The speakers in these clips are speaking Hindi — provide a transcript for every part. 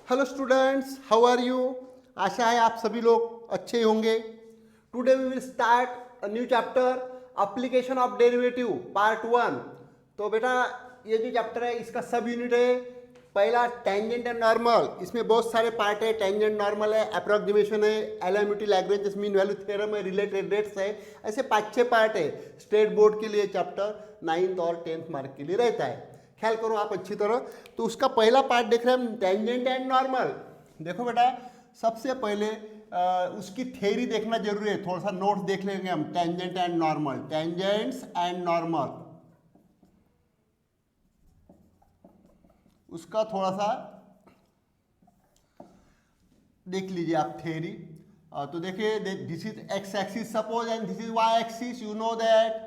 Hello students, how are you. आशा है आप सभी लोग अच्छे होंगे। Today we will start a new chapter, application of derivative part 1। तो बेटा ये जो चैप्टर है इसका सब यूनिट है। पहला टेंजेंट एंड नॉर्मल, इसमें बहुत सारे पार्ट है। टेंजेंट नॉर्मल है, अप्रोक्सीमेशन है, एलएमयूटी लैग्रेंज मीन वैल्यू थ्योरम है, रिलेटेड रेट्स है। ऐसे 5-6 पार्ट है। स्टेट बोर्ड के लिए चैप्टर 9th और 10th मार्क के लिए रहता है। ख्याल करो आप अच्छी तरह। तो उसका पहला पार्ट देख रहे हैं हम, टेंजेंट एंड नॉर्मल। देखो बेटा, सबसे पहले उसकी थ्योरी देखना जरूरी है। थोड़ा सा नोट्स देख लेंगे हम। Tangent and normal, tangents and normal, उसका थोड़ा सा देख लीजिए आप थ्योरी। तो देखिए, this is x axis suppose and this is y axis. You know that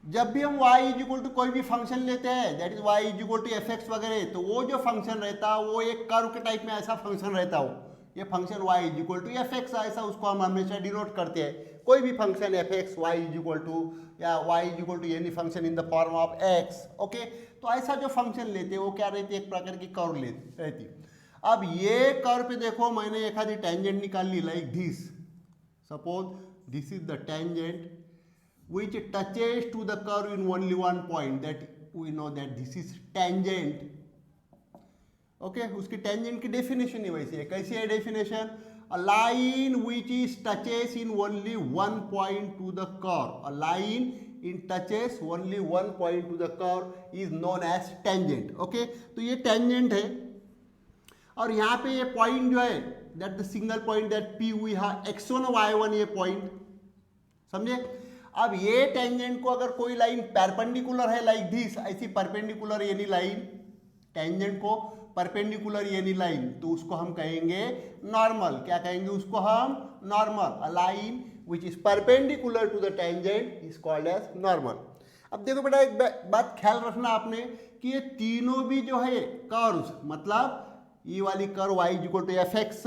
जब भी हम y इज इक्वल टू कोई भी फंक्शन लेते हैं, that is y is equal to f x वगैरह, तो वो जो फंक्शन रहता है वो एक कर्व के टाइप में ऐसा फंक्शन रहता हो। ये function y is equal to f x, ऐसा उसको हम हमेशा डिनोट करते हैं। कोई भी function f x y is equal to, या y is equal to any function in the form of x। Okay, तो ऐसा जो फंक्शन लेते हैं वो क्या रहती है, एक प्रकार की कर्व रहती। अब ये कर्व पे देखो, मैंने एक आधी टेंजेंट निकाल ली, like this. Suppose this is the tangent which touches to the curve in only one point, that we know that this is tangent. Okay, उसकी tangent की definition ही वैसी है। कैसी है definition? A line which is touches in only one point to the curve. A line in touches only one point to the curve is known as tangent. Okay, तो ये tangent है। और यहाँ पे ये point जो है, that the single point that P we have x1 y1, ये point समझे। अब ये टेंजेंट को अगर कोई लाइन परपेंडिकुलर है लाइक दिस, ऐसी परपेंडिकुलर यानी लाइन, टेंजेंट को परपेंडिकुलर यानी लाइन, तो उसको हम कहेंगे नॉर्मल। क्या कहेंगे उसको हम? Normal. A line which is perpendicular to the tangent is called as normal. अब देखो बेटा, एक बात ख्याल रखना आपने कि ये तीनों भी जो है कर्व्स, मतलब ये वाली curve y equal to f x,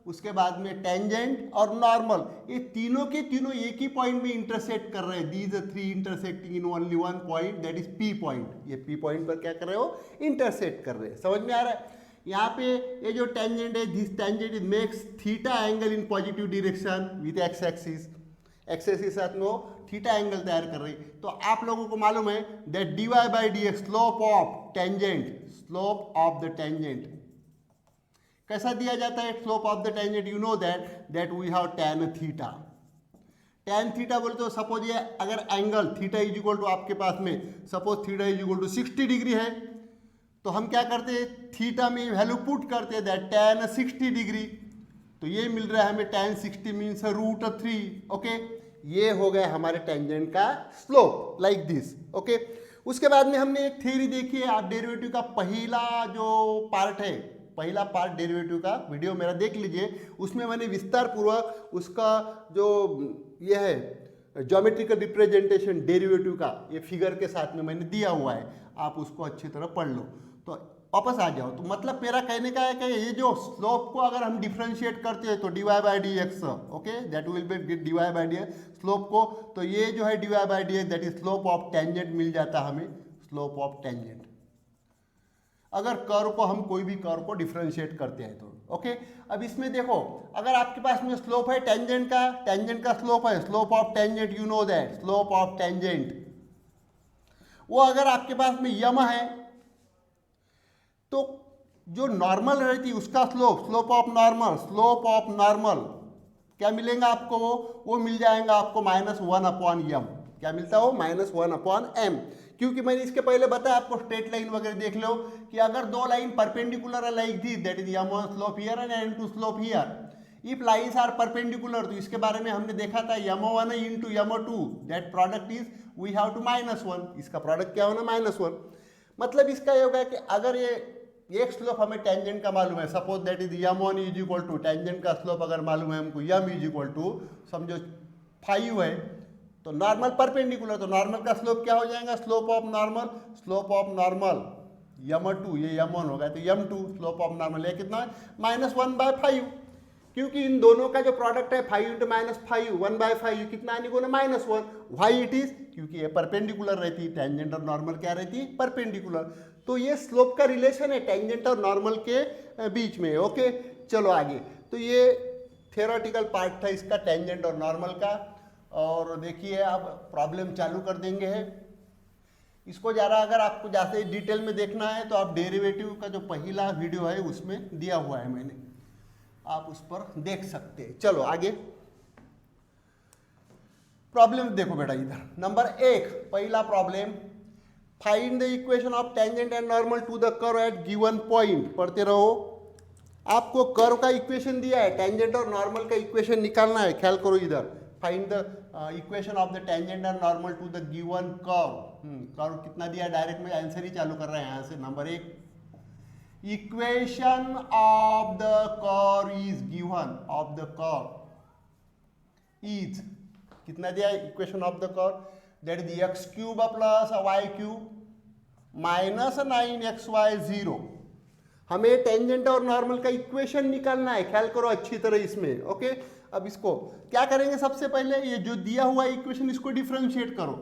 उसके बाद में टेंजेंट और नॉर्मल, ये तीनों के तीनों एक ही पॉइंट में इंटरसेक्ट कर रहे हैं। These 3 intersecting in only one point, that is P point. ये पी पॉइंट पर क्या कर रहे हो? इंटरसेक्ट कर रहे हैं। समझ में आ रहा है? यहाँ पे ये जो टेंजेंट है, this tangent is makes theta angle in positive direction with x axis. X axis के साथ में वो थीटा एंगल तैयार कर रही। तो आप लोगों को मालूम है that dy by d x, slope of tangent, slope of the tangent कैसा दिया जाता है? Slope of the tangent, you know that we have tan theta. tan theta बोले तो सपोज ये अगर angle theta is equal to आपके पास में, suppose theta is equal to 60 degree है, तो हम क्या करते हैं? थीटा में वैल्यू पुट करते हैं दैट tan 60 डिग्री। तो ये मिल रहा है हमें tan 60 मीन्स √3। ओके, ये हो गया हमारे टेंजेंट का स्लोप, लाइक दिस। ओके, उसके बाद में हमने एक थ्योरी देखी है। आप डेरिवेटिव का पहला जो पार्ट है, पहला पार्ट डेरिवेटिव का वीडियो मेरा देख लीजिए। उसमें मैंने विस्तार पूर्वक उसका जो ये है ज्योमेट्रिकल रिप्रेजेंटेशन डेरिवेटिव का, ये फिगर के साथ में मैंने दिया हुआ है, आप उसको अच्छी तरह पढ़ लो। तो वापस आ जाओ। तो मतलब मेरा कहने का है कि ये जो स्लोप को अगर हम डिफ्रेंशिएट करते हैं तो dy by d x, okay, that will be dy by d x slope को। तो ये जो है dy by d x, that is slope of tangent मिल जाता है हमें, स्लोप ऑफ टेंजेंट। अगर कर्व को हम कोई भी कर्व को डिफरेंशिएट करते हैं तो। ओके, अब इसमें देखो, अगर आपके पास में स्लोप है टेंजेंट का स्लोप है, slope of tangent, you know that slope of tangent, वो अगर आपके पास में यम है, तो जो नॉर्मल रहती है उसका स्लोप, स्लोप ऑफ नॉर्मल क्या मिलेगा आपको? वो मिल जाएगा आपको -1/m। क्या मिलता हो? -1/m। क्योंकि मैंने इसके पहले बताया आपको, स्ट्रेट लाइन वगैरह देख लो कि अगर दो लाइन परपेंडिकुलर है like this, that is m1 slope here and m2 slope here. If lines are perpendicular, तो इसके बारे में हमने देखा था m1 into m2, that product is we have to -1। इसका प्रोडक्ट क्या होना? -1। मतलब इसका ये होगा कि अगर ये एक स्लोप हमें टेंजेंट का मालूम है, suppose that is m1 is equal to, tangent का स्लोप अगर मालूम है हमको, m इज इक्वल टू समझो 5 है, तो नॉर्मल परपेंडिकुलर, तो नॉर्मल का स्लोप क्या हो जाएगा? स्लोप ऑफ नॉर्मल m2, ये m1 होगा, तो m2 स्लोप ऑफ नॉर्मल है कितना है? -1/5। क्योंकि इन दोनों का जो प्रोडक्ट है 5 इंटू -5, 1/5, कितना आने को ना? -1। Why it is? क्योंकि ये परपेंडिकुलर रहती है, टेंजेंट और नॉर्मल क्या रहती है? परपेंडिकुलर। तो ये स्लोप का रिलेशन है टेंजेंट और नॉर्मल के बीच में। ओके, चलो आगे। तो ये थ्योरेटिकल पार्ट था इसका, टेंजेंट और नॉर्मल का। और देखिए अब प्रॉब्लम चालू कर देंगे। इसको ज़रा अगर आपको ज़्यादा डिटेल में देखना है तो आप डेरिवेटिव का जो पहला वीडियो है उसमें दिया हुआ है मैंने, आप उस पर देख सकते हैं। चलो आगे प्रॉब्लम देखो बेटा। इधर नंबर 1 पहला problem, find the equation of tangent and normal to the curve at given point. पढ़ते रहो। आपको कर्व का इक्वेशन दिया है, टेंजेंट और नॉर्मल का इक्वेशन निकालना है। ख्याल करो इधर, find the equation of the tangent and normal to the given curve. Curve कितना दिया, डायरेक्ट में आंसर ही चालू कर रहे हैं यहाँ से। Number 1, equation of the curve is given, of the curve is कितना दिया है, equation of the curve that is x cube plus y cube minus 9xy0। हमें टेंजेंट और नॉर्मल का इक्वेशन निकालना है। ख्याल करो अच्छी तरह इसमें। ओके, अब इसको क्या करेंगे, सबसे पहले ये जो दिया हुआ इक्वेशन इसको डिफरेंशिएट करो।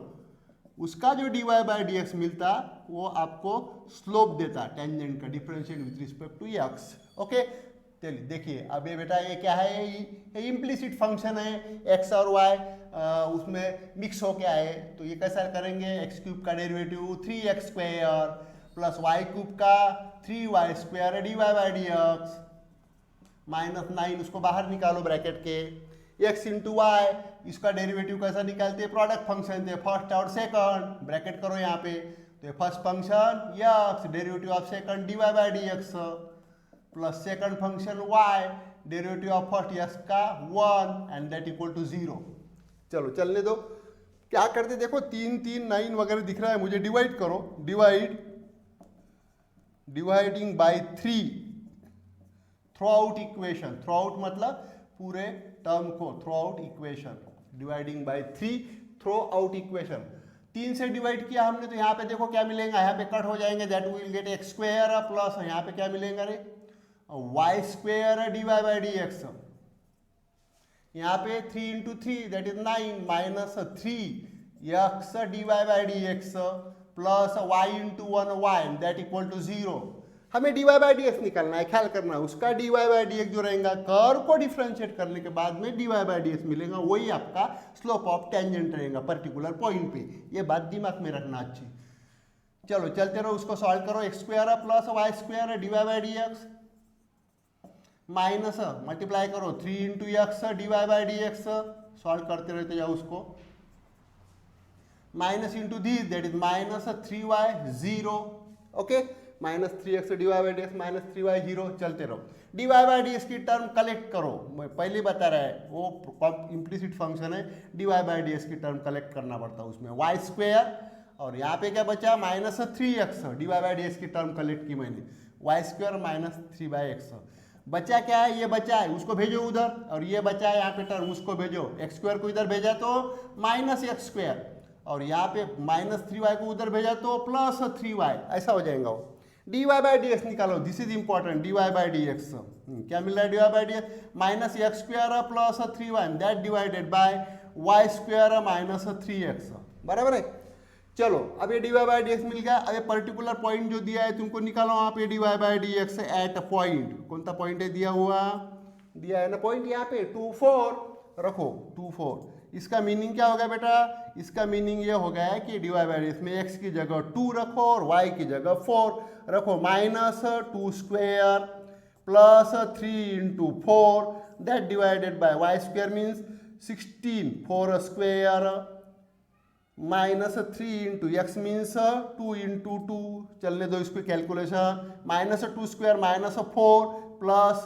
उसका जो dy बाई डी एक्स मिलता वो आपको स्लोप देता टेंजेंट का, differentiate with respect to x. Okay, चलिए देखिए अब ये बेटा ये क्या है, ये इम्प्लिसिट फंक्शन है, एक्स और वाई उसमें मिक्स हो के आए। तो ये कैसा करेंगे, एक्स क्यूब का derivative 3x square plus y cube का 3y square dy by d x minus 9, उसको बाहर निकालो ब्रैकेट के, x इंटू वाई, इसका डेरिवेटिव कैसा निकालते हैं, प्रोडक्ट फंक्शन थे फर्स्ट और सेकंड, ब्रैकेट करो यहाँ पे। तो first function x derivative of second dy by d x plus second function y derivative of first x का 1 एंड दैट इक्वल टू 0। चलो चलने दो। क्या करते देखो, 3 3 9 वगैरह दिख रहा है मुझे, डिवाइड करो। Dividing by 3 through out equation, through out मतलब पूरे टर्म को, through out equation, dividing by 3 through out equation. 3 से डिवाइड किया हमने तो यहाँ पे देखो क्या मिलेगा, यहाँ पे कट हो जाएंगे, that will get x square plus यहाँ पे क्या मिलेगा रे y square d y by d x. यहाँ पे 3 into 3 that is 9 minus 3 x d y by d x plus y into 1 y that equal to 0। हमें d y by d x निकालना है। ख्याल करना उसका d y by d x जो रहेगा, कर्व को डिफरेंशिएट करने के बाद में d y by d x मिलेगा, वही आपका स्लोप ऑफ टेंजेंट रहेगा पर्टिकुलर पॉइंट पे। ये बात दिमाग में रखना अच्छी। चलो चलते रहो, उसको सॉल्व करो। X square plus y square d y by d x minus multiply करो 3 into x d y by d x, solve करते रहते जाओ उसको, minus into this that is minus 3y0। Okay, minus 3x d y by d x minus 3y0। चलते रहो, d y by d x की टर्म कलेक्ट करो। मैं पहले बता रहा है वो इम्प्लिसिट फंक्शन है, d y by d x की टर्म कलेक्ट करना पड़ता है उसमें, वाई स्क्वायर और यहाँ पे क्या बचा minus 3x, d y by d x की टर्म कलेक्ट की मैंने, वाई स्क्वायर माइनस 3/x। बचा क्या है, ये बचा है, उसको भेजो उधर, और ये बचा है यहाँ पे टर्म, उसको भेजो। एक्स स्क्वायर को इधर भेजा तो माइनस एक्स स्क्वायर, और यहाँ पे माइनस 3y को उधर भेजा तो प्लस 3y, ऐसा हो जाएगा वो। D y by d x निकालो, this is important. D y by d x क्या मिल रहा है, d y by d x minus x square plus 3y that divided by y square minus 3x, बराबर है। चलो अब ये d y by d x मिल गया। अब ये पर्टिकुलर पॉइंट जो दिया है तुमको निकालो वहाँ पे, d y by d x at point, कौन सा पॉइंट है दिया हुआ, दिया है ना पॉइंट यहाँ पे 2 4 रखो, 2 4। इसका मीनिंग क्या होगा बेटा, इसका मीनिंग ये हो गया है कि d y by d x में एक्स की जगह 2 रखो और वाई की जगह 4 रखो, minus 2 square plus 3 into 4 that divided by y square means 16 4 square minus 3 into x means 2 into 2। चलने दो इसको calculation, minus 2 square minus 4 plus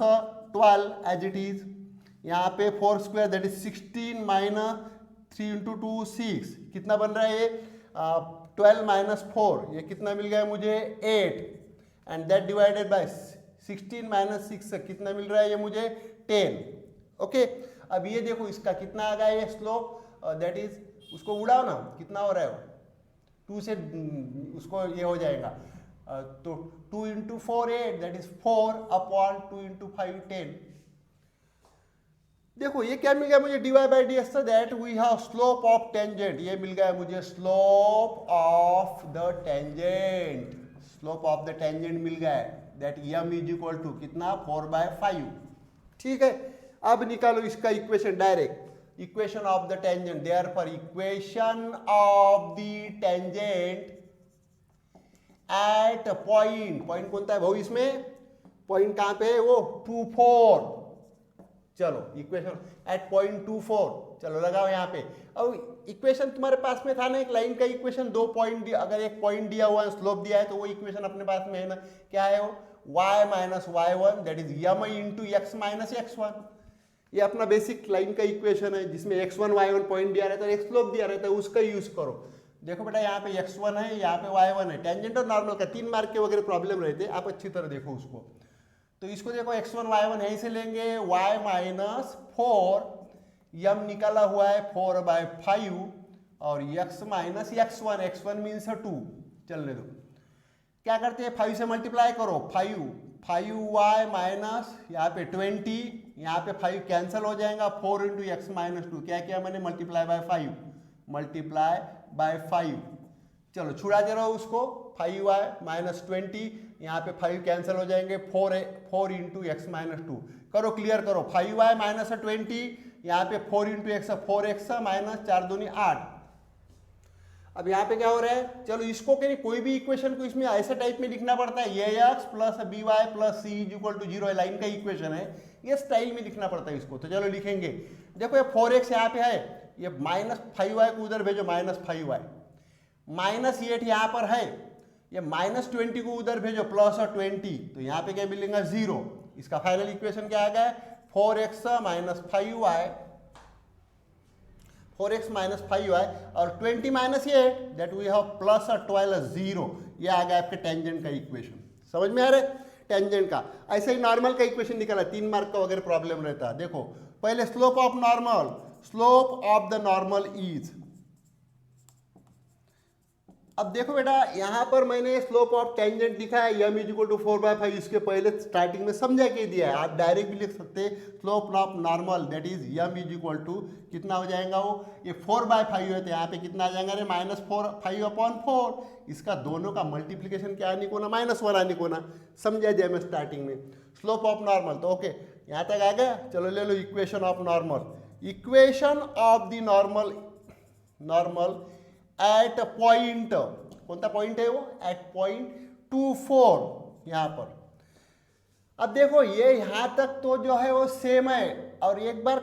12 as it is. यहाँ पे 4 square that is 16 minus 3 into 2 6, कितना बन रहा है ये 12 माइनस 4, ये कितना मिल गया मुझे 8 and that divided bye 16 minus 6 कितना मिल रहा है ये मुझे 10। ओके, अब ये देखो इसका कितना आ गया ये स्लोप, दैट इज उसको उड़ाओ ना, कितना हो रहा है 2 से उसको ये हो जाएगा, तो 2 into 4 8 that is 4 upon 2 into 5 10। देखो ये क्या मिल गया मुझे, d y by d x that we have slope of tangent, ये मिल गया मुझे slope of the tangent, slope of the tangent मिल गया है, that m is equal to कितना 4/5। ठीक है, अब निकालो इसका equation direct, equation of the tangent, therefore equation of the tangent at point, point कौन सा है भाऊ इसमें, पॉइंट कहां पे है वो 2 4, चलो इक्वेशन एट पॉइंट 2 4, चलो लगाओ यहाँ पे। अब इक्वेशन तुम्हारे पास में था ना, एक लाइन का इक्वेशन, 2 पॉइंट, अगर एक पॉइंट दिया हुआ है स्लोप दिया है तो वो इक्वेशन अपने पास में है ना, क्या है वो y minus y1 that is m into x minus x1। ये अपना बेसिक लाइन का इक्वेशन है जिसमें x1 y1 पॉइंट दिया रहता है, एक स्लोप दिया रहता है, उसका यूज करो। देखो बेटा यहाँ पे x1 है, यहाँ पे y1 है, टेंजेंट और नॉर्मल का 3 मार्क के वगैरह प्रॉब्लम रहते हैं, आप अच्छी तरह देखो उसको। तो इसको देखो x1 y1 यहीं से लेंगे, y माइनस 4, m निकाला हुआ है 4/5 और x minus x1, x1 means 2, चलने दो। क्या करते हैं 5 से मल्टीप्लाई करो, 5y माइनस यहाँ पे 20, यहाँ पे 5 कैंसिल हो जाएगा, 4 इंटू एक्स माइनस 2, क्या किया मैंने मल्टीप्लाई बाय 5, चलो छुड़ाते रहो उसको, 5y माइनस 20, यहाँ पे 5 कैंसिल हो जाएंगे, 4 इंटू एक्स माइनस 2, करो क्लियर करो, 5y माइनस 20, यहाँ पे 4 इंटू एक्स 4x माइनस 4 दूनी 8। अब यहाँ पे क्या हो रहा है, चलो इसको कहीं कोई भी इक्वेशन को इसमें ऐसे टाइप में लिखना पड़ता है, ये x plus b y plus c is equal to 0 line का इक्वेशन है, ये स्टाइल में लिखना पड़ता है इसको। तो चलो लिखेंगे, देखो ये 4x यहाँ पे है, ये माइनस 5y को उधर भेजो, माइनस 5y, माइनस 8 यहाँ पर है, ये माइनस 20 को उधर भेजो, प्लस 20, तो यहाँ पे क्या मिलेगा 0। इसका फाइनल इक्वेशन क्या आ गया, 4x minus 5y, 4x minus 5y और 20 minus 8 that we have plus 12 0, ये आ गया आपके टेंजेंट का इक्वेशन। समझ में आ रहा है टेंजेंट का। ऐसे ही नॉर्मल का इक्वेशन निकाला, 3 मार्क का वगैरह प्रॉब्लम रहता है। देखो पहले slope of normal, slope of the normal is, अब देखो बेटा यहाँ पर मैंने स्लोप ऑफ टेंजेंट लिखा है m इज इक्वल टू 4/5, इसके पहले स्टार्टिंग में समझा के दिया है, आप डायरेक्ट भी लिख सकते हैं slope of normal that is m is equal to कितना हो जाएगा वो, ये 4/5 है तो यहाँ पे कितना आ जाएगा रे माइनस 5/4, इसका दोनों का मल्टीप्लीकेशन क्या आने को ना, -1 आने को ना, समझा दिया मैं स्टार्टिंग में। स्लोप ऑफ नॉर्मल तो ओके यहाँ तक आ गया, चलो ले लो equation of normal, equation of the normal at point, कौन सा पॉइंट है वो, एट पॉइंट 2 4 यहाँ पर। अब देखो ये यहाँ तक तो जो है वो सेम है, और एक बार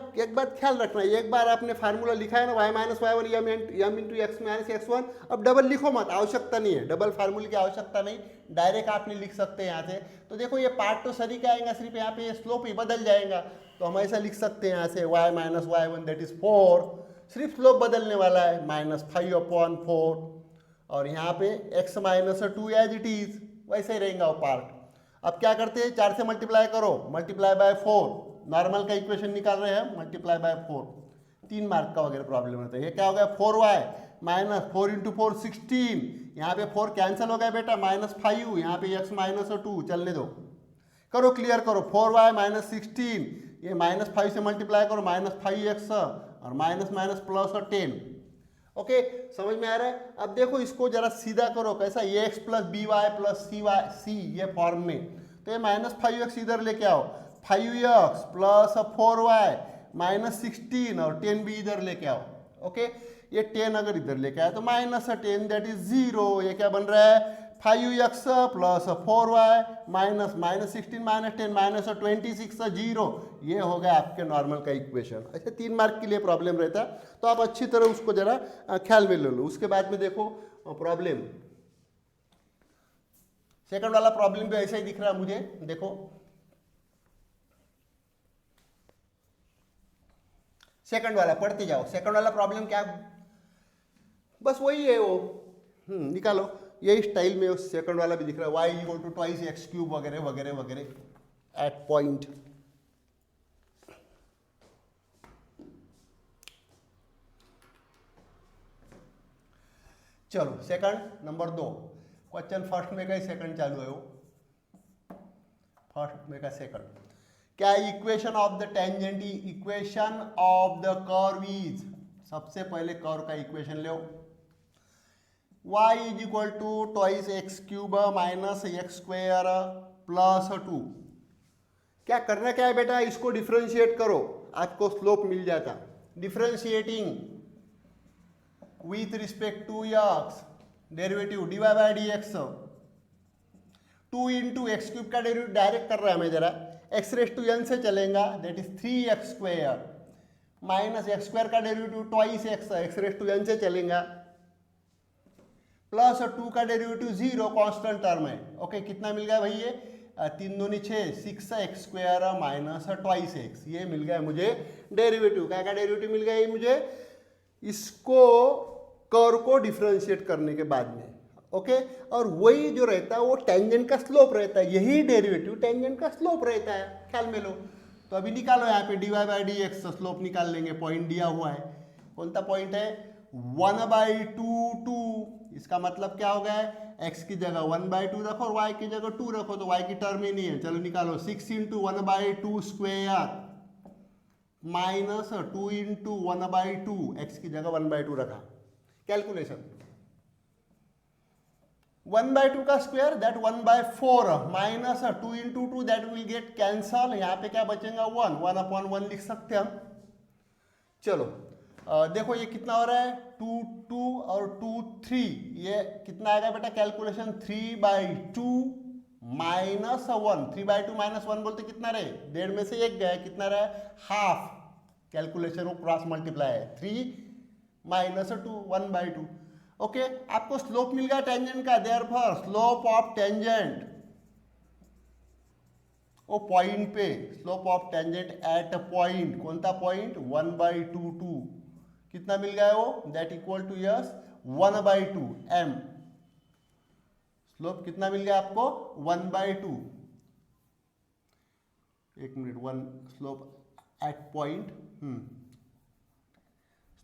ख्याल रखना, एक बार आपने फार्मूला लिखा है ना y minus y1 m into x minus x1, अब डबल लिखो मत, आवश्यकता नहीं है, डबल फार्मूले की आवश्यकता नहीं, डायरेक्ट आपने लिख सकते हैं यहाँ से। तो देखो ये पार्ट तो सही का आएगा, सिर्फ यहाँ पे स्लोप ही बदल जाएगा, तो हम ऐसा लिख सकते हैं यहाँ से y minus y1 that is 4, सिर्फ स्लोप बदलने वाला है -5/4, और यहाँ पे x minus 2 as it is वैसे ही रहेगा वो पार्ट। अब क्या करते हैं 4 से मल्टीप्लाई करो, मल्टीप्लाई बाय 4, नॉर्मल का इक्वेशन निकाल रहे हैं, मल्टीप्लाई बाय 4, 3 मार्क का वगैरह प्रॉब्लम रहता है। ये क्या हो गया 4y माइनस 4 इंटू 4 16, यहाँ पे 4 कैंसिल हो गया बेटा, -5, यहाँ पे x माइनस 2, चलने दो, करो क्लियर करो, 4y माइनस 16, ये -5 से मल्टीप्लाई करो, -5x और माइनस माइनस प्लस और 10, ओके समझ में आ रहा है। अब देखो इसको जरा सीधा करो, कैसा, ये x plus b y plus c ये फॉर्म में, तो ये -5x इधर लेके आओ, 5x प्लस 4y माइनस 16 और 10 भी इधर लेके आओ, ओके ये 10 अगर इधर लेके आए तो -10 दैट इज 0, ये क्या बन रहा है 5x plus 4y minus -16 minus 10 minus 26 0, ये हो गया आपके नॉर्मल का इक्वेशन। अच्छा 3 मार्क के लिए प्रॉब्लम रहता है, तो आप अच्छी तरह उसको जरा ख्याल में ले लो। उसके बाद में देखो प्रॉब्लम, सेकंड वाला प्रॉब्लम भी ऐसा ही दिख रहा है मुझे, देखो सेकंड वाला पढ़ते जाओ, सेकंड वाला प्रॉब्लम क्या, बस वही है वो, निकालो, यही स्टाइल में सेकंड वाला भी दिख रहा है, y इक्वल टू 2x³ वगैरह वगैरह वगैरह एट पॉइंट। चलो सेकंड नंबर 2 क्वेश्चन, फर्स्ट में का सेकंड चालू है वो, फर्स्ट में का सेकंड क्या, equation of the tangent, equation of the curve is, सबसे पहले कर्व का इक्वेशन लो, y is equal to twice x cube minus x square plus 2। क्या करना क्या है बेटा, इसको डिफ्रेंशिएट करो, आपको स्लोप मिल जाता। Differentiating with respect to x, derivative dy by d x, 2 into x cube का डेरिवेटिव डायरेक्ट कर रहा है मैं जरा, एक्स रेस टू एन से चलेगा, that is 3x square minus x square का derivative twice x, x raise to n से चलेगा, प्लस 2 का डेरिवेटिव 0, कांस्टेंट टर्म है। ओके, कितना मिल गया भाई, ये 3 दूनी 6, 6x square minus twice x, ये मिल गया मुझे डेरिवेटिव। क्या का डेरिवेटिव मिल गया ये मुझे, इसको कर्व को डिफरेंशिएट करने के बाद में। ओके, और वही जो रहता है वो टेंजेंट का स्लोप रहता है, यही डेरिवेटिव टेंजेंट का स्लोप रहता है, ख्याल में लो। तो अभी निकालो यहाँ पे dy by d x, slope निकाल लेंगे, पॉइंट दिया हुआ है, कौन सा पॉइंट है, 1/2, इसका मतलब क्या हो गया है, x की जगह 1/2 रखो और y की जगह 2 रखो, तो y की टर्म ही नहीं है, चलो निकालो, 6 into 1/2 square minus 2 into 1/2, x की जगह 1/2 रखा, कैलकुलेशन 1/2 का square that 1/4 minus 2 into 2 that will get cancel, यहाँ पे क्या बचेगा 1, 1/1 लिख सकते हैं हम। चलो देखो ये कितना हो रहा है, 2 2 और 2 3, ये कितना आएगा बेटा कैलकुलेशन, 3/2 माइनस 1, 3/2 माइनस 1 बोलते कितना रहे, 1.5 में से 1 गया, कितना रहा, हाफ, कैलकुलेशन को क्रॉस मल्टीप्लाई है, 3 माइनस 2, 1/2। ओके, आपको स्लोप मिल गया टेंजेंट का, देयरफॉर स्लोप ऑफ टेंजेंट, वो पॉइंट पे, slope of tangent at point, कौन सा पॉइंट, 1/2, कितना मिल गया वो, that equal to yes 1/2 m, slope कितना मिल गया आपको, 1/2, एक minute, 1 slope at point,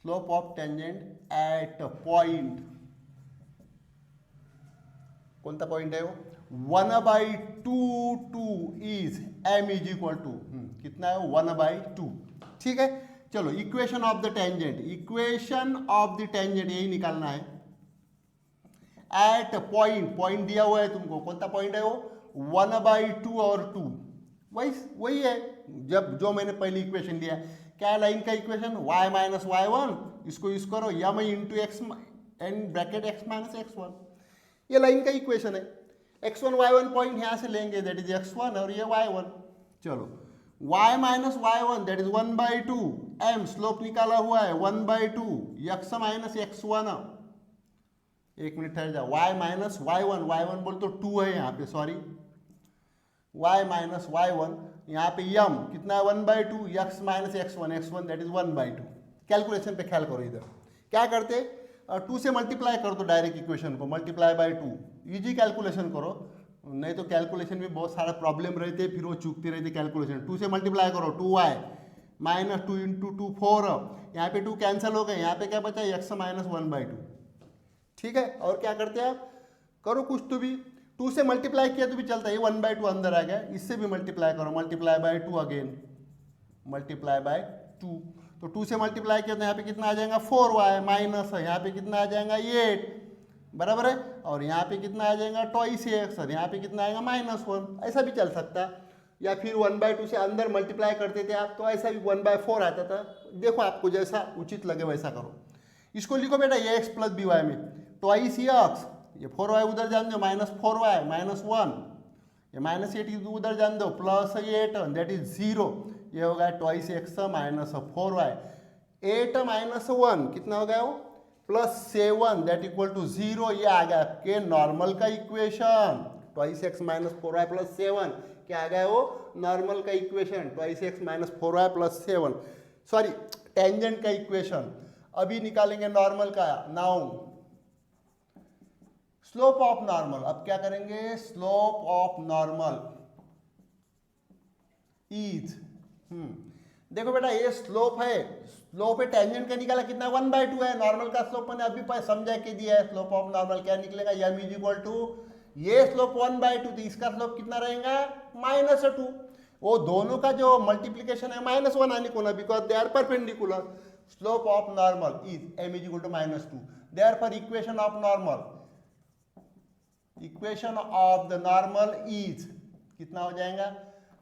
slope of tangent at point, कौन सा पॉइंट है वो, 1/2 is m is equal to कितना है, 1/2। ठीक है, चलो equation of the tangent, equation of the tangent यही निकालना है, एट पॉइंट, पॉइंट दिया हुआ है तुमको, कौन सा पॉइंट है वो, 1/2 और 2, वही है जब जो मैंने पहली इक्वेशन दिया, क्या लाइन का इक्वेशन, y माइनस y1, इसको यूज करो, m into x and bracket x minus x1, ये लाइन का इक्वेशन है। x1 y1 पॉइंट यहाँ से लेंगे, दैट इज x1 और ये y1, चलो y minus y1 that is 1/2, m slope निकाला हुआ है 1/2, x माइनस x1, एक मिनट ठहर जा, y माइनस y1 बोल तो 2 है यहाँ पे, सॉरी, y माइनस y1, यहाँ पे m कितना है 1/2, x minus x1 that is 1/2, calculation पे ख्याल करो, इधर क्या करते, 2 से मल्टीप्लाई कर दो डायरेक्ट इक्वेशन को, मल्टीप्लाई बाय 2, इजी कैलकुलेशन करो, नहीं तो कैलकुलेशन में बहुत सारा प्रॉब्लम रहते, फिर वो चूकते रहते कैलकुलेशन। 2 से मल्टीप्लाई करो, 2y माइनस 2 इंटू 2 4, यहाँ पे 2 कैंसिल हो गए, यहाँ पे क्या बचा, x माइनस 1/2। ठीक है, और क्या करते हैं आप, करो कुछ तो भी, 2 से मल्टीप्लाई किया तो भी चलता है, ये 1/2 अंदर आ गया, इससे भी मल्टीप्लाई करो, multiply by 2 again, multiply by 2, तो 2 से मल्टीप्लाई किया तो यहाँ पे कितना आ जाएगा 4y माइनस, यहाँ पे कितना आ जाएगा 8, बराबर है, और यहाँ पे कितना आ जाएगा ट्वाइस x, और यहाँ पे कितना आएगा -1, ऐसा भी चल सकता है, या फिर 1/2 से अंदर मल्टीप्लाई करते थे आप तो ऐसा भी 1/4 आता था, देखो आपको जैसा उचित लगे वैसा करो। इसको लिखो बेटा ये x प्लस बी वाई में, ट्वाइस x, ये 4y उधर जान दो, -4y -1, ये -8 उधर जान दो, +8 दैट इज 0, ये हो गया twice x minus 4y, 8 minus 1 कितना हो गया वो, +7 दैट इक्वल टू 0, ये आ गया आपके नॉर्मल का equation, twice x minus 4y +7, क्या आ गया वो, नॉर्मल का equation, twice x minus 4y +7, sorry tangent का इक्वेशन। अभी निकालेंगे नॉर्मल का, नाउ स्लोप ऑफ नॉर्मल, अब क्या करेंगे, स्लोप ऑफ नॉर्मल इज, देखो बेटा ये स्लोप है, स्लोप है टेंजेंट का निकाला कितना 1/2 है, नॉर्मल का स्लोप मैंने अभी समझा के दिया है, स्लोप ऑफ नॉर्मल क्या निकलेगा, m इज इक्वल टू, ये स्लोप 1/2, तो इसका स्लोप कितना रहेगा -2, वो दोनों का जो मल्टीप्लीकेशन है -1 आने को ना, because they are perpendicular, slope of normal is m is equal to -2। Therefore equation of normal is कितना हो जाएगा,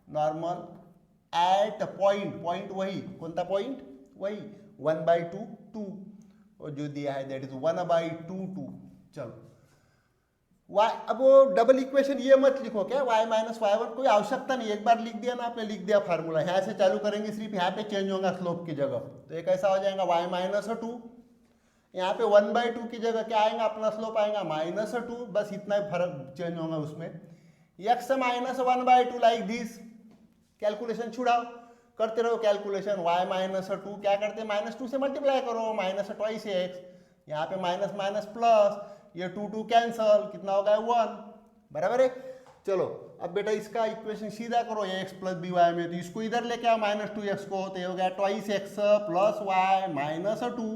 नॉर्मल एट पॉइंट वही, कौन सा पॉइंट, वही 1/2 2, और जो दिया है दैट इज 1/2 2। चलो y, अब वो डबल इक्वेशन ये मत लिखो क्या, y माइनस y1, कोई आवश्यकता नहीं, एक बार लिख दिया ना आपने, लिख दिया फार्मूला, यहाँ से चालू करेंगे, सिर्फ यहाँ पे चेंज होगा स्लोप की जगह। तो एक ऐसा हो जाएगा y -2, यहाँ पे 1/2 की जगह क्या आएगा, अपना स्लोप आएगा -2, बस इतना ही फर्क चेंज होगा उसमें। x -1/2 लाइक दिस, कैलकुलेशन छुड़ाओ, करते रहो कैलकुलेशन, y -2 क्या करते हैं, -2 से मल्टीप्लाई करो, -2x, यहाँ पे माइनस माइनस प्लस, ये 2 कैंसल, कितना होगा 1, बराबर है। चलो अब बेटा इसका इक्वेशन सीधा करो, ये x प्लस बी वाई में, तो इसको इधर लेके आओ -2x को, तो ये हो गया 2x प्लस y -2,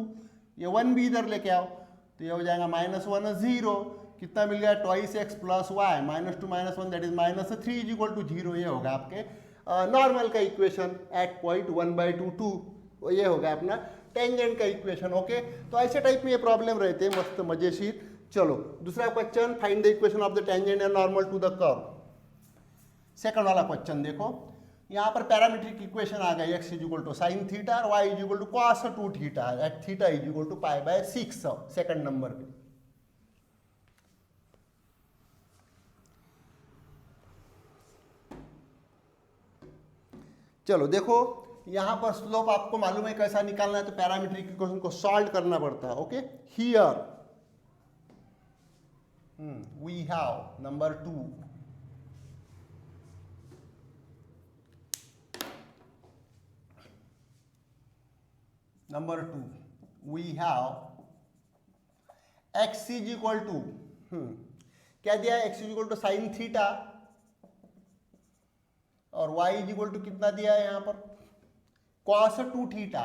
ये 1 भी इधर लेके आओ, तो ये हो जाएगा -1 0, कितना मिल गया 2x plus y -2 -1 that is -3 is equal to 0। ये होगा आपके नॉर्मल का इक्वेशन एट पॉइंट 1/2 2, ये होगा अपना टेंजेंट का इक्वेशन। ओके, तो ऐसे टाइप में ये प्रॉब्लम रहते हैं मस्त मजेशीर। चलो दूसरा question, find the equation of the tangent and normal to the curve. Second वाला क्वेश्चन देखो, यहाँ पर पैरामीट्रिक इक्वेशन आ गया, x is equal to sine theta और y is equal to cos 2 theta at theta is equal to π/6, second number पे। चलो देखो यहाँ पर स्लोप आपको मालूम है कैसा निकालना है, तो पैरामीट्रिक इक्वेशन को सॉल्व करना पड़ता है। Okay, here we have number 2, we have x is equal to क्या दिया है, x is equal to sine theta और y इज इक्वल टू कितना दिया है यहाँ पर cos 2 थीटा।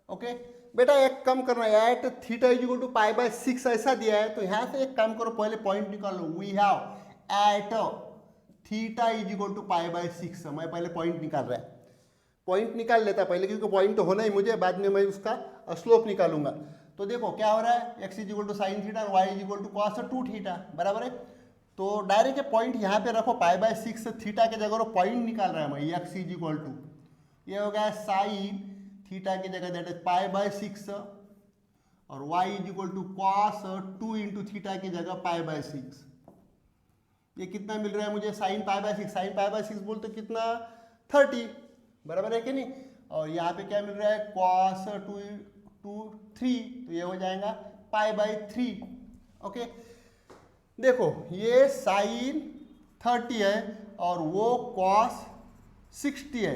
ओके बेटा एक काम करना है, at theta is equal to π/6 ऐसा दिया है, तो यहाँ से एक काम करो, पहले पॉइंट निकाल लो, we have at theta is equal to π/6। मैं पहले पॉइंट निकाल रहा है, पॉइंट निकाल लेता पहले, क्योंकि पॉइंट तो होना ही मुझे, बाद में मैं उसका स्लोप निकालूंगा। तो देखो क्या हो रहा है, x is equal to sine theta और y is equal to cos 2 theta, बराबर है। तो डायरेक्ट पॉइंट यहाँ पे रखो, π/6 थीटा के जगह पॉइंट निकाल रहा है मैं, x इज इक्वल टू, ये हो गया साइन थीटा की जगह दैट इज π/6 और y is equal to cos 2 into theta की जगह π/6। ये कितना मिल रहा है मुझे, साइन π/6, साइन π/6 बोलते कितना 30, बराबर है कि नहीं। और यहाँ पे क्या मिल रहा है, cos 2 3, तो ये हो जाएगा π/3। ओके देखो ये साइन 30 है और वो cos 60 है।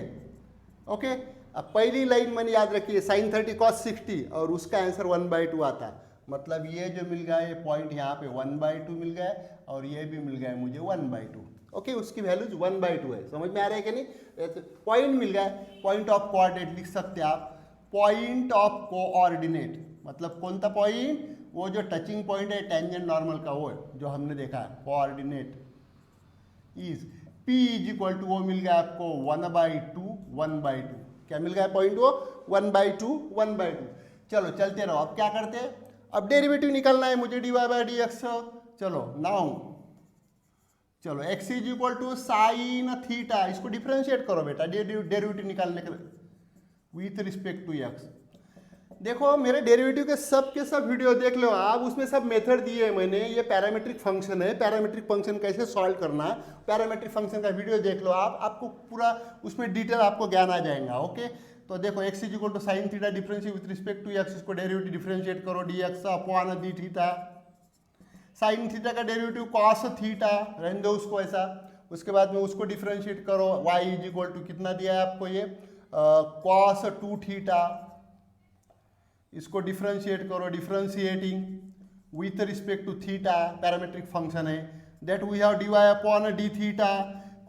ओके अब पहली लाइन मैंने याद रखी है, साइन 30 cos 60 और उसका आंसर 1/2 आता है, मतलब ये जो मिल गया ये पॉइंट यहाँ पे 1/2 मिल गया और ये भी मिल गया मुझे 1/2। ओके उसकी वैल्यूज 1/2 है, समझ में आ रहा है कि नहीं। पॉइंट मिल गया, पॉइंट ऑफ कोऑर्डिनेट लिख सकते हैं आप, पॉइंट ऑफ कोऑर्डिनेट मतलब कौन सा पॉइंट, वो जो टचिंग पॉइंट है टेंजेंट नॉर्मल का, वो जो हमने देखा है, coordinate is P is equal to, वो मिल गया आपको 1/2 क्या मिल गया पॉइंट, वो 1/2। चलो चलते रहो, अब क्या करते हैं, अब डेरिवेटिव निकालना है मुझे dy/dx। चलो नाउ चलो x is equal to sine theta, इसको डिफरेंशिएट करो बेटा, डेरिवेटिव निकालने के विथ रिस्पेक्ट टू x। देखो मेरे डेरिवेटिव के सब वीडियो देख लो आप, उसमें सब मेथड दिए हैं मैंने। ये पैरामीट्रिक फंक्शन है, पैरामीट्रिक फंक्शन कैसे सॉल्व करना है, पैरामीट्रिक फंक्शन का वीडियो देख लो आप, आपको पूरा उसमें डिटेल आपको ज्ञान आ जाएगा। ओके तो देखो x is equal to sine theta differentiate with respect to x, इसको डेरिवेटिव डिफरेंशिएट करो dx upon d theta, sine theta का डेरिवेटिव cos थीटा, रहने दो उसको ऐसा, उसके बाद में उसको डिफरेंशिएट करो, y इज इक्वल टू कितना दिया है आपको ये cos 2 थीटा, इसको डिफरेंशिएट करो, differentiating with respect to theta, parametric function है, that we have dy upon d theta,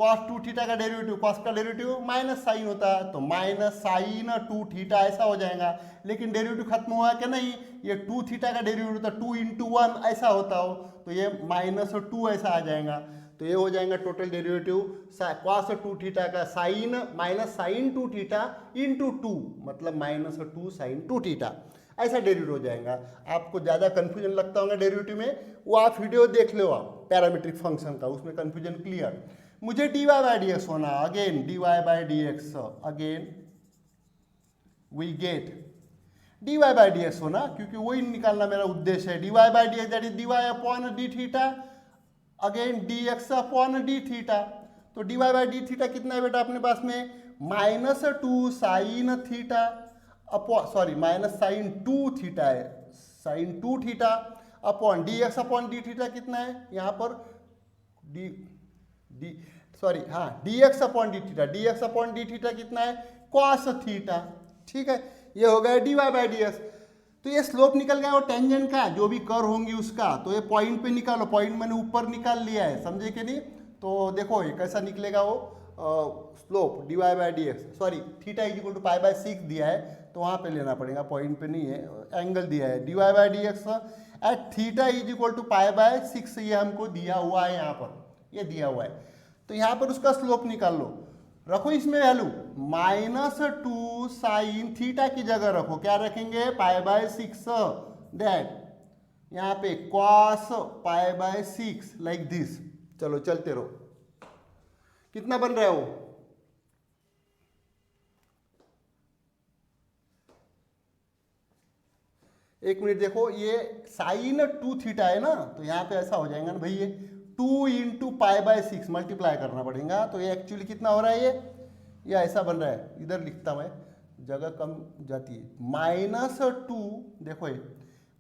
cos 2 theta का डेरिवेटिव, cos का डेरिवेटिव माइनस साइन होता है, तो माइनस साइन 2 थीटा ऐसा हो जाएगा। लेकिन डेरिवेटिव खत्म हुआ कि नहीं, ये 2 थीटा का डेरिवेटिव था 2 × 1 ऐसा होता हो, तो ये -2 ऐसा आ जाएगा। तो ये हो जाएगा टोटल डेरिवेटिव कॉस 2 थीटा का sine minus sine 2 theta into 2 मतलब माइनस 2 साइन 2 थीटा, ऐसा डेरिवेटिव हो जाएगा। आपको ज़्यादा कन्फ्यूजन लगता होगा डेरिवेटिव में, वो आप वीडियो देख लो आप पैरामीट्रिक फंक्शन का, उसमें कन्फ्यूजन क्लियर। मुझे dy बाई डी एक्स होना, again dy by d x, again we get dy by d x होना, क्योंकि वही निकालना मेरा उद्देश्य है। dy by d x that is dy upon d theta, again dx upon d theta. तो dy बाई डी थीटा कितना है बेटा अपने पास में, minus 2 sine theta upon sorry minus sine 2 theta है, sine 2 theta upon dx upon d theta कितना है यहाँ पर dx upon d theta, dx upon d theta कितना है कॉस थीटा। ठीक है, ये हो गया dy बाई डी एक्स। तो ये स्लोप निकल गया और टेंजेंट का जो भी कर होंगी उसका, तो ये पॉइंट पे निकालो, पॉइंट मैंने ऊपर निकाल लिया है, समझे कि नहीं। तो देखो ये कैसा निकलेगा वो slope dy by d x, sorry theta is equal to pi by 6 दिया है तो वहाँ पे लेना पड़ेगा, पॉइंट पे नहीं है, एंगल दिया है dy by d x at theta is equal to pi by 6, ये हमको दिया हुआ है यहाँ पर, ये दिया हुआ है। तो यहाँ पर उसका स्लोप निकाल लो, रखो इसमें वैल्यू माइनस 2 साइन थीटा की जगह रखो, क्या रखेंगे पाई बाई 6, दैट यहाँ पे cos pi by 6 like this. चलो चलते रहो, कितना बन रहा है वो, एक मिनट देखो, ये साइन 2 थीटा है ना, तो यहाँ पे ऐसा हो जाएगा ना भाई, ये 2 इंटू पाई बाई 6 मल्टीप्लाई करना पड़ेगा, तो ये एक्चुअली कितना हो रहा है, ये ऐसा बन रहा है, इधर लिखता मैं, जगह कम जाती है, माइनस 2 देखो ये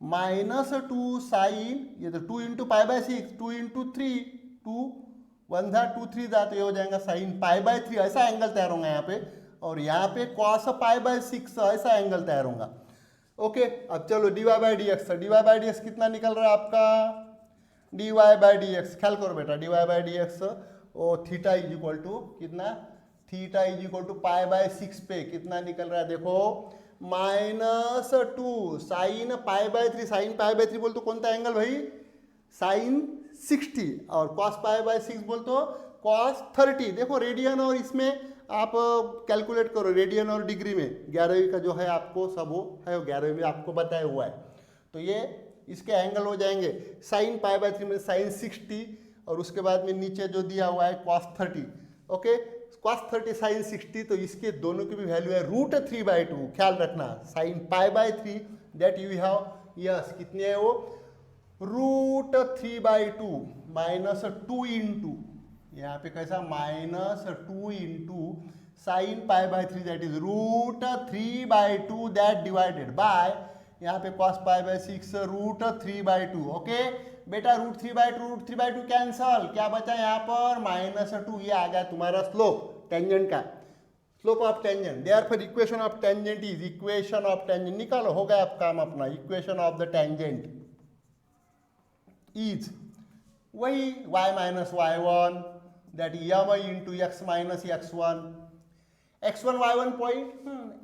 माइनस 2 साइन, ये तो 2 इंटू पाई बाई 6, 2 इंटू 3, 2 1 था 2 3 था, तो ये हो जाएगा साइन पाई बाई 3, ऐसा एंगल तैयार होगा यहाँ पे, और यहाँ पे कॉस पाई बाई 6 ऐसा एंगल तैयार होगा। ओके, अब चलो dy by d x, dy by d x कितना निकल रहा है आपका, dy बाई डी एक्स, ख्याल करो बेटा dy बाई डी एक्स और थीटा इज इक्वल टू कितना, theta is equal to pi by 6 पे कितना निकल रहा है देखो, minus 2 sine pi by 3, sine pi by 3 बोल तो कौन सा एंगल भाई, साइन 60, और कॉस पाई बाई 6 बोल तो कॉस 30। देखो रेडियन और इसमें आप कैलकुलेट करो, रेडियन और डिग्री में 11वीं का जो है आपको सब वो है 11वीं में आपको बताया हुआ है, तो ये इसके एंगल हो जाएंगे साइन पाई बाई 3 में साइन 60, और उसके बाद में नीचे जो दिया हुआ है कॉस 30, ओके कॉस 30 साइन 60, तो इसके दोनों की भी वैल्यू है √3/2, ख्याल रखना sign pi by 3 that you have, yes कितने है वो √3/2 माइनस 2 इंटू यहाँ पे कैसा minus 2 into sine pi by 3 that is √3/2 that divided bye यहाँ पे कॉस पाई बाई 6 √3/2। ओके बेटा √3/2 कैंसल, क्या बचा यहाँ पर माइनस 2, ये आ गया तुम्हारा स्लोप टेंजेंट का, slope of tangent. Therefore equation of tangent is, equation of tangent निकालो, हो गया आप काम अपना, equation of the tangent is वही y minus y1 that m into x minus x1, x1 y1 point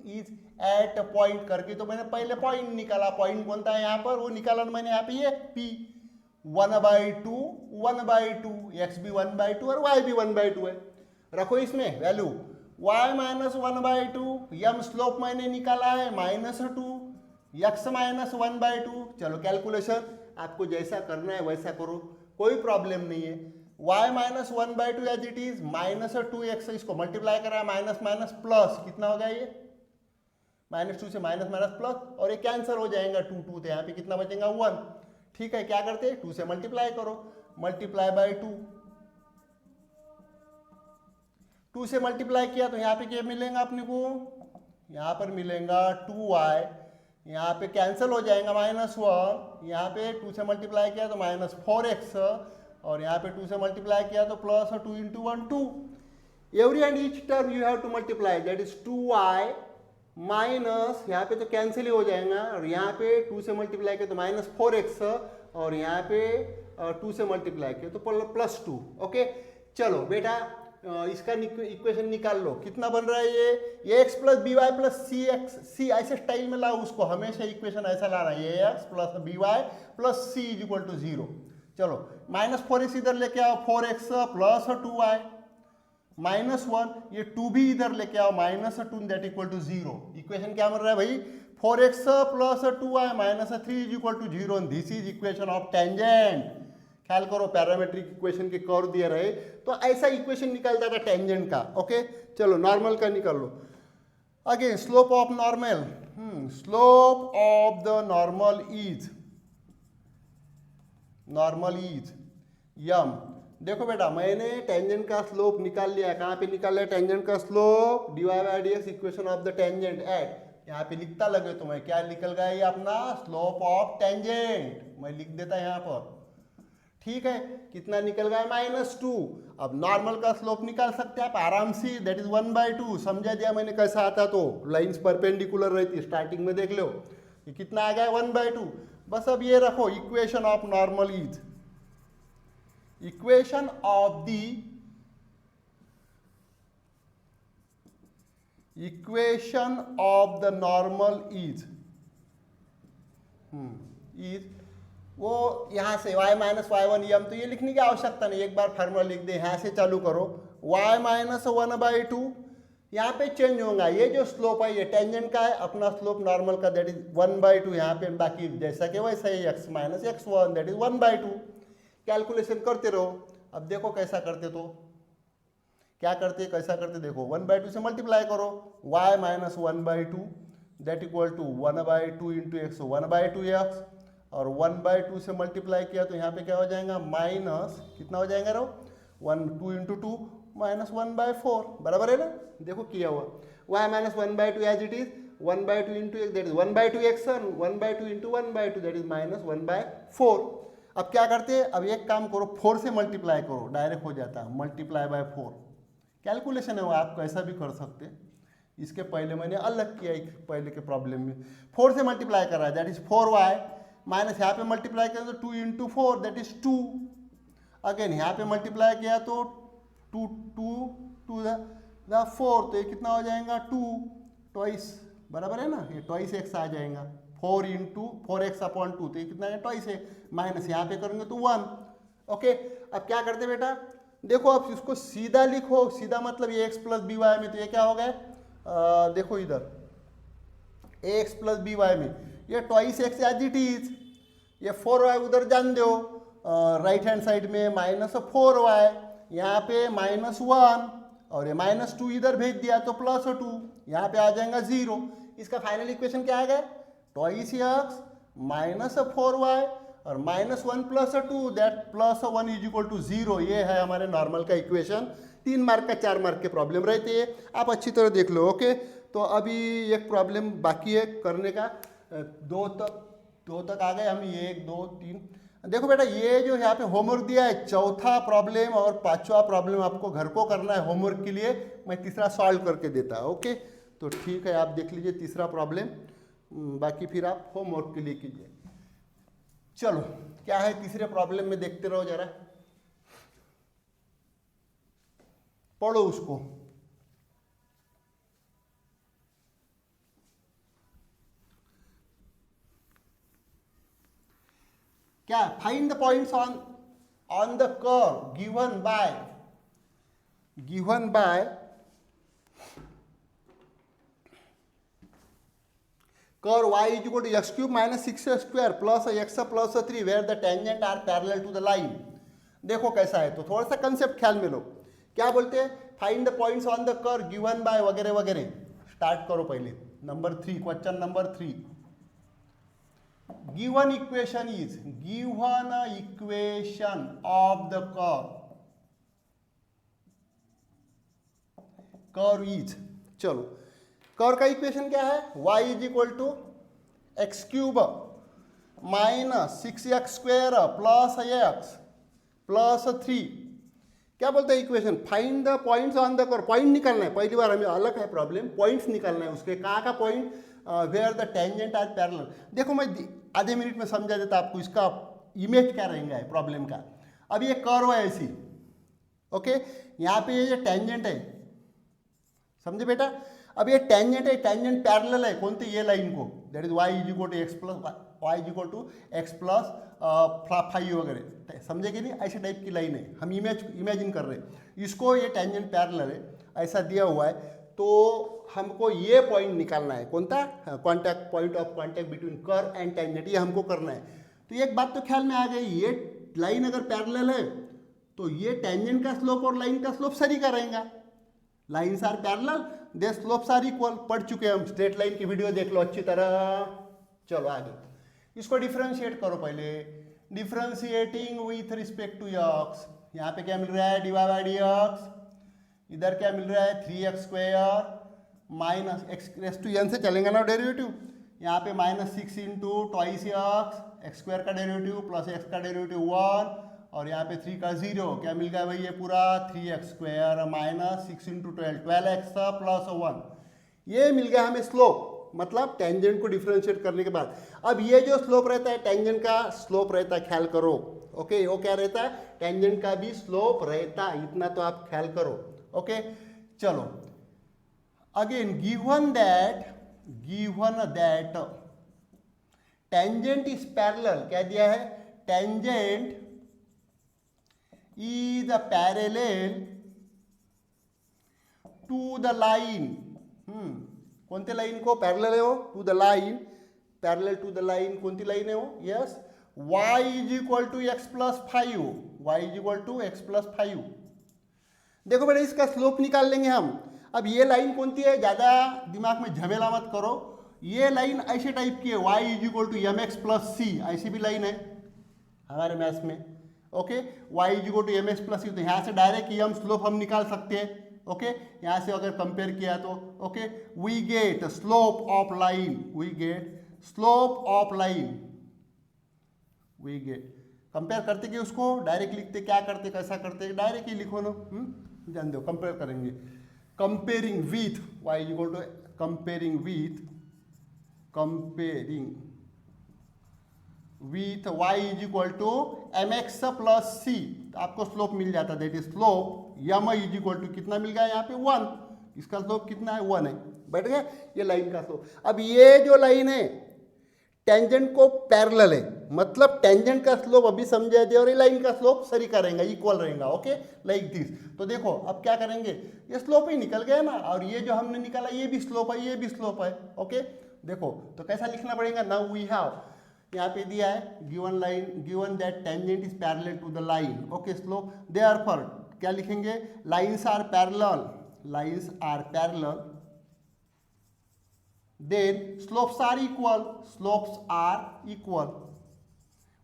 is at point करके, तो मैंने पहले पॉइंट निकाला, पॉइंट कौन था यहाँ पर, वो निकाला मैंने यहाँ पे ये p 1/2 1/2, x भी 1/2 और y भी 1/2 है, रखो इसमें value y minus 1/2, m slope मैंने निकाला है -2, x माइनस 1/2। चलो कैलकुलेशन आपको जैसा करना है वैसा करो, कोई प्रॉब्लम नहीं है। y minus 1/2 as it is -2x, इसको मल्टीप्लाई करा माइनस माइनस प्लस, कितना हो गया ये -2 से माइनस माइनस प्लस, और ये कैंसर हो जाएगा 2 2, तो यहाँ पे कितना बचेगा 1। ठीक है, क्या करते हैं 2 से मल्टीप्लाई करो, मल्टीप्लाई बाई 2, 2 से मल्टीप्लाई किया तो यहाँ पे क्या मिलेगा अपने को, यहाँ पर मिलेगा 2y, यहाँ पे कैंसिल हो जाएगा -1, यहाँ पे 2 से मल्टीप्लाई किया तो -4x, और यहाँ पे 2 से मल्टीप्लाई किया तो plus 2 into 1 2, every and each term you have to multiply, that is 2y minus, यहाँ पे तो कैंसिल ही हो जाएगा, और यहाँ पे 2 से मल्टीप्लाई किया तो -4x, और यहाँ पे 2 से मल्टीप्लाई किया तो +2। ओके चलो बेटा इसका इक्वेशन निकाल लो, कितना बन रहा है ये x plus b y plus c x, c ऐसे स्टाइल में लाओ उसको, हमेशा इक्वेशन ऐसा लाना है, ये x plus b y plus c is equal to 0। चलो -4x इधर लेके आओ, 4x प्लस 2y -1, ये 2 भी इधर लेके आओ -2 दैट इक्वल टू 0। इक्वेशन क्या बन रहा है भाई? 4x plus 2y -3 is equal to 0 and this is equation of tangent. ख्याल करो पैरामेट्रिक इक्वेशन के कर्व दिए रहे तो ऐसा इक्वेशन निकलता था टेंजेंट का। ओके चलो नॉर्मल का निकाल लो। Again slope of normal, slope of the normal is m. देखो बेटा मैंने टेंजेंट का स्लोप निकाल लिया है। कहाँ पे निकाल लिया टेंजेंट का slope? dy by dx equation of the tangent at, यहाँ पे लिखता लगे तो मैं क्या निकल गया ये अपना स्लोप ऑफ टेंजेंट, मैं लिख देता यहाँ पर। ठीक है कितना निकल गया? -2। अब नॉर्मल का स्लोप निकाल सकते हैं आप आराम से, दैट इज 1/2। समझा दिया मैंने कैसा आता तो लाइंस परपेंडिकुलर रहती स्टार्टिंग में, देख लो ये कितना आ गया 1/2। बस अब ये रखो equation of normal is, equation of the normal is वो यहाँ से y माइनस y1 यम, तो ये लिखने की आवश्यकता नहीं, एक बार फार्मूला लिख दे। यहाँ से चालू करो y माइनस 1/2, यहाँ पे चेंज होगा। ये जो स्लोप है ये टेंजेंट का है, अपना स्लोप नॉर्मल का दैट इज 1/2 यहाँ पे, बाकी जैसा कि वैसा ही x minus x1 that is 1/2। Calculation करते रहो। अब देखो कैसा करते, तो क्या करते कैसा करते देखो, 1/2 से मल्टीप्लाई करो, y minus 1/2 that equal to 1/2 into x 1/2x, और 1/2 से मल्टीप्लाई किया तो यहाँ पे क्या हो जाएगा माइनस, कितना हो जाएगा रो 2 इंटू 2 -1/4, बराबर है ना। देखो किया हुआ y minus 1/2 as it is 1/2 into x that is 1/2x, 1/2 into 1/2 that is -1/4। अब क्या करते हैं, अब एक काम करो 4 से मल्टीप्लाई करो, डायरेक्ट हो जाता है मल्टीप्लाई बाय 4। कैलकुलेशन है वो आप कैसा भी कर सकते हैं, इसके पहले मैंने अलग किया एक पहले के प्रॉब्लम में। 4 से मल्टीप्लाई कर रहा है दैट इज 4y, माइनस यहाँ पे मल्टीप्लाई करें तो 2 इंटू 4 दैट इज 2। अगेन यहाँ पे मल्टीप्लाई किया तो 2 2 द 4, तो ये कितना हो जाएगा 2 ट्वाइस, बराबर है ना, ये ट्वाइस एक्स आ जाएगा। 4 इंटू 4x अपॉन 2, तो ये कितना है ट्वाइस है, माइनस यहाँ पे करेंगे तो 1। ओके अब क्या करते बेटा, देखो अब इसको सीधा लिखो, सीधा मतलब ये x प्लस बी वाई में, तो ये क्या हो गया, देखो इधर ax प्लस बी वाई में ये twice x as it is, ये 4y उधर जान दो, राइट हैंड साइड में -4y, यहाँ पे -1, और ये -2 इधर भेज दिया तो +2, यहाँ पे आ जाएगा 0। इसका फाइनल इक्वेशन क्या आ गया, ट्वाइस एक्स -4y और -1 + 2 दैट +1 इज इक्वल टू 0। ये है हमारे नॉर्मल का इक्वेशन। 3 मार्क का 4 मार्क के प्रॉब्लम रहते हैं, आप अच्छी तरह देख लो। ओके तो अभी एक प्रॉब्लम बाकी है करने का, दो तक आ गए हम, 1 2 3। देखो बेटा ये जो यहाँ पे होमवर्क दिया है, चौथा प्रॉब्लम और 5वां प्रॉब्लम आपको घर को करना है होमवर्क के लिए, मैं तीसरा सॉल्व करके देता हूँ। ओके तो ठीक है आप देख लीजिए तीसरा प्रॉब्लम, बाकी फिर आप होमवर्क के लिए कीजिए। चलो क्या है तीसरे प्रॉब्लम में, देखते रहो जरा, पढ़ो उसको। क्या, find the points on the curve given by curve y is equal to x³ minus 6x² plus x plus 3 where the tangent are parallel to the line. देखो कैसा है, तो थोड़ा सा कंसेप्ट ख्याल में लो। क्या बोलते हैं, find the points on the curve given by वगैरह वगैरह। स्टार्ट करो पहले number 3, question number 3। Given equation of the curve is, चलो कर्व का इक्वेशन क्या है, y is equal to x³ minus 6x² plus x plus 3। क्या बोलते हैं equation, find the points on the curve. Point निकालना है, पहली बार हमें अलग है प्रॉब्लम, पॉइंट्स निकालना है उसके, कहाँ का point, where the tangent are parallel. देखो मैं आधे मिनट में समझा देता आपको इसका इमेज क्या रहेगा प्रॉब्लम का। अब ये कर्व है ऐसी, ओके यहाँ पे ये टेंजेंट है, समझे बेटा। अब ये टेंजेंट है, टेंजेंट पैरेलल है कौन सी, ये लाइन को, that is y is equal to x plus y is equal to x plus 5 वगैरह, समझे कि नहीं? ऐसे टाइप की लाइन है, हम इमेजिन कर रहे हैं इसको, ये टेंजेंट पैरेलल है, ऐसा दिया हुआ है, तो हमको ये पॉइंट निकालना है, कौन सा? Contact, point of contact between curve and tangent, ये हमको करना है। तो एक बात तो ख्याल में आ गई, ये लाइन अगर पैरेलल है तो ये टेंजेंट का स्लोप और लाइन का स्लोप सरी का रहेगा। Lines are parallel, the slopes are equal, पढ़ चुके हैं हम, स्ट्रेट लाइन की वीडियो देख लो अच्छी तरह। चलो आगे, इसको डिफरेंशिएट करो पहले, differentiating with respect to x, यहाँ पे क्या मिल रहा है? dy बाई डी एक्स, इधर क्या मिल रहा है? 3x² minus x raise to n से चलेंगे ना डेरिवेटिव, यहाँ पे -6 इंटू ट्वाइस एक्स स्क्वायर का डेरिवेटिव प्लस एक्स का डेरिवेटिव 1, और यहाँ पे 3 का 0, क्या मिल गया भाई? ये पूरा 3x² minus 6 into 12x plus 1, ये मिल गया हमें स्लोप, मतलब टेंजेंट को डिफरेंशिएट करने के बाद। अब ये जो स्लोप रहता है टेंजेंट का स्लोप रहता है, ख्याल करो, ओके? वो क्या रहता है? टेंजेंट का भी स्लोप रहता है, इतना तो आप ख्याल करो, ओके? चलो again, given that tangent is parallel, क्या दिया है? Tangent is parallel to the line, कोणत्या लाइन को पैरेलल है वो? To the line, parallel to the line, कोणती लाइन है वो? Yes, y is equal to x plus 5, y is equal to x plus 5। देखो बेटा, इसका स्लोप निकाल लेंगे हम। अब ये लाइन कौन सी है, ज़्यादा दिमाग में झमेला मत करो, ये लाइन ऐसे टाइप की है, y is equal to m x plus c, ऐसी भी लाइन है हमारे मैथ्स में, okay? y is equal to m x plus c, तो यहाँ से डायरेक्ट ये हम स्लोप हम निकाल सकते हैं, ओके? यहाँ से अगर कंपेयर किया तो, okay? We get slope of line, we get slope of line, we get, compare करते कि उसको डायरेक्ट लिखते, क्या करते, कैसा करते, डायरेक्ट ही लिखो ना, जान दो, कंपेयर करेंगे, comparing with y is equal to, comparing with y is equal to m x plus c, आपको स्लोप मिल जाता है, that is slope m is equal to कितना मिल गया यहाँ पे 1, इसका स्लोप कितना है? 1 है, बैठ गया ये लाइन का स्लोप। अब ये जो लाइन है टेंजेंट को पैरेलल है, मतलब टेंजेंट का स्लोप अभी समझा दिया, और ये लाइन का स्लोप सरी का रहेगा, इक्वल रहेगा, ओके? Like this. तो देखो अब क्या करेंगे, ये स्लोप ही निकल गया ना, और ये जो हमने निकाला ये भी स्लोप है, ये भी स्लोप है, ओके? देखो तो कैसा लिखना पड़ेगा, नाउ वी हैव, यहाँ पे दिया है given line, given that tangent is parallel to the line, okay? Slope therefore क्या लिखेंगे, lines are parallel, lines are parallel, then slopes are equal, slopes are equal,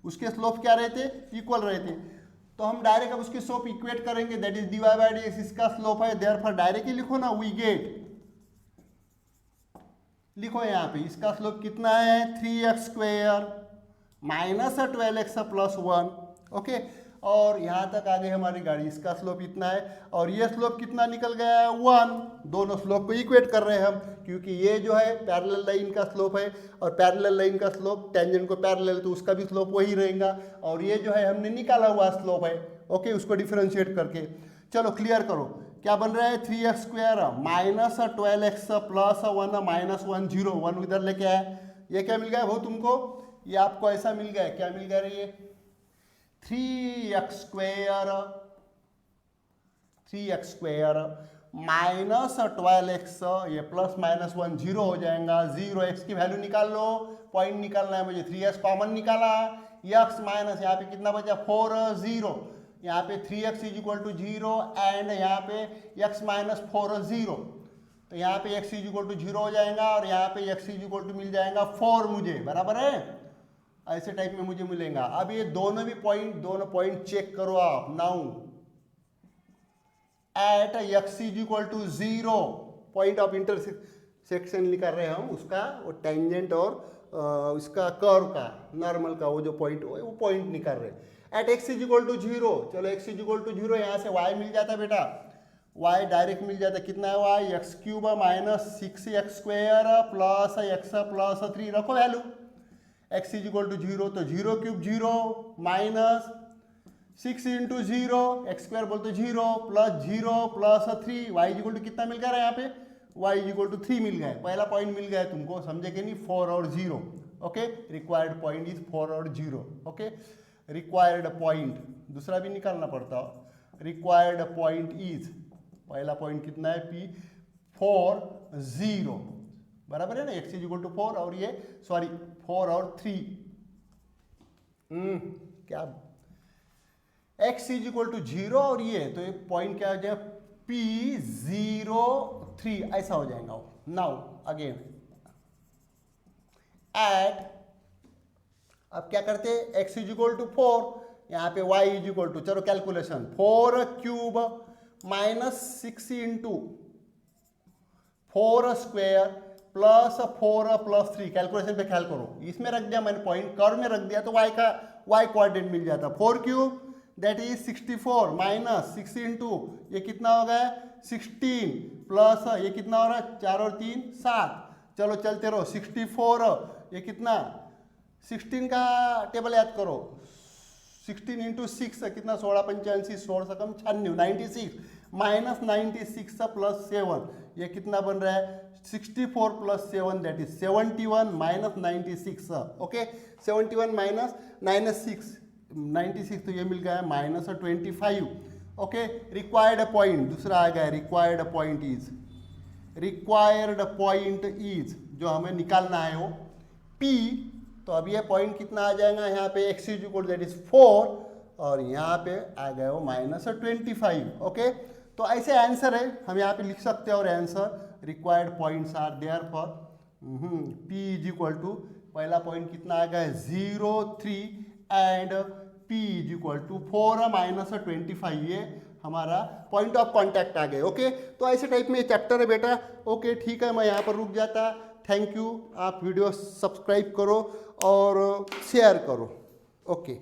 उसके स्लोप क्या रहते? इक्वल रहते। तो हम डायरेक्ट अब उसके स्लोप इक्वेट करेंगे, that is dy by d x, इसका स्लोप है, देयरफॉर डायरेक्ट ही लिखो ना, वी गेट, लिखो यहाँ पे इसका स्लोप कितना है? 3x² minus 12x plus 1, okay? और यहाँ तक आ गई हमारी गाड़ी, इसका स्लोप इतना है, और ये स्लोप कितना निकल गया है? 1। दोनों स्लोप को इक्वेट कर रहे हैं हम, क्योंकि ये जो है पैरेलल लाइन का स्लोप है, और पैरेलल लाइन का स्लोप टेंजेंट को पैरेलल, तो उसका भी स्लोप वही रहेगा, और ये जो है हमने निकाला हुआ स्लोप है, ओके? उसको डिफरेंशिएट करके, चलो क्लियर करो, क्या बन रहा है? 3x² minus 12x plus 1 minus 1 0, 1 इधर लेके आए, ये क्या मिल गया वो तुमको? ये आपको ऐसा मिल गया, क्या मिल गया रे? ये 3x² माइनस 12x, ये प्लस माइनस 1 0 हो जाएगा, 0x की वैल्यू निकाल लो, पॉइंट निकालना है मुझे, 3x कॉमन निकाला, x माइनस यहाँ पे कितना बचा? 4 0, यहाँ पे 3x is equal to 0 and यहाँ पे x माइनस 4 0, तो यहाँ पे x इज इक्वल टू 0 हो जाएगा, और यहाँ पे x इज इक्वल टू मिल जाएगा 4 मुझे, बराबर है? ऐसे टाइप में मुझे मिलेगा। अब ये दोनों पॉइंट चेक करो आप, now at x is equal to 0, point of intersection निकाल रहे हैं हम उसका, वो टेंजेंट और उसका कर्व का, नॉर्मल का, वो जो पॉइंट वो पॉइंट निकाल रहे हैं at x is equal to 0। चलो x इज इक्वल टू 0, यहाँ से y मिल जाता बेटा, y डायरेक्ट मिल जाता, कितना है y? x³ minus 6x² plus x plus 3, रखो value, x is equal to 0, तो 0³ 0 माइनस 6 इंटू 0, x² बोलते 0 plus 0 plus 3, y is equal to कितना मिल गया यहाँ पे? y इज इक्वल टू 3 मिल गया, पहला पॉइंट मिल गया तुमको, समझे कि नहीं? 4 और 0, ओके, रिक्वायर्ड पॉइंट इज 4 और 0. ओके, रिक्वायर्ड पॉइंट दूसरा भी निकालना पड़ता हो. रिक्वायर्ड पॉइंट इज, पहला पॉइंट कितना है P 4 0, बराबर है ना. x इज इक्वल टू 4 और ये सॉरी 4 और 3. क्या x इज इक्वल टू 0 और ये तो ये पॉइंट क्या हो जाएगा P 0 3 ऐसा हो जाएगा. नाउ अगेन एट, अब क्या करते हैं x इज इक्वल टू 4, यहाँ पे y इज इक्वल टू, चलो calculation 4 cube minus 6 into 4 square plus 4 plus 3. Calculation पे ख्याल करो, इसमें रख दिया मैंने पॉइंट, कर्व में रख दिया तो y का y कोऑर्डिनेट मिल जाता. 4 cube that is 64 minus 6 into ये कितना हो गया 16 प्लस ये कितना हो रहा है 4 और 3 7. चलो चलते रहो. 64 ये कितना 16 का टेबल याद करो. 16 इंटू 6 कितना 16 85 16 कम 96 माइनस 96 प्लस 7 ये कितना बन रहा है 64 plus 7 that is 71 minus 96. Okay, 71 minus 96 तो ये मिल गया है माइनस 25. ओके, रिक्वायर्ड पॉइंट दूसरा आ गया. रिक्वायर्ड पॉइंट इज जो हमें निकालना है वो P. तो अब ये पॉइंट कितना आ जाएगा यहाँ पे x is equal that is 4 और यहाँ पे आ गया वो माइनस 25. ओके, तो ऐसे आंसर है हम यहाँ पे लिख सकते हैं. और answer required points are therefore P is equal to, पहला पॉइंट कितना आ गया 0 3 and P is equal to 4 minus 25. ये हमारा पॉइंट ऑफ कॉन्टैक्ट आ गए. ओके, तो ऐसे टाइप में चैप्टर है बेटा. ओके ठीक है, मैं यहाँ पर रुक जाता. Thank you. आप वीडियो सब्सक्राइब करो और शेयर करो. ओके.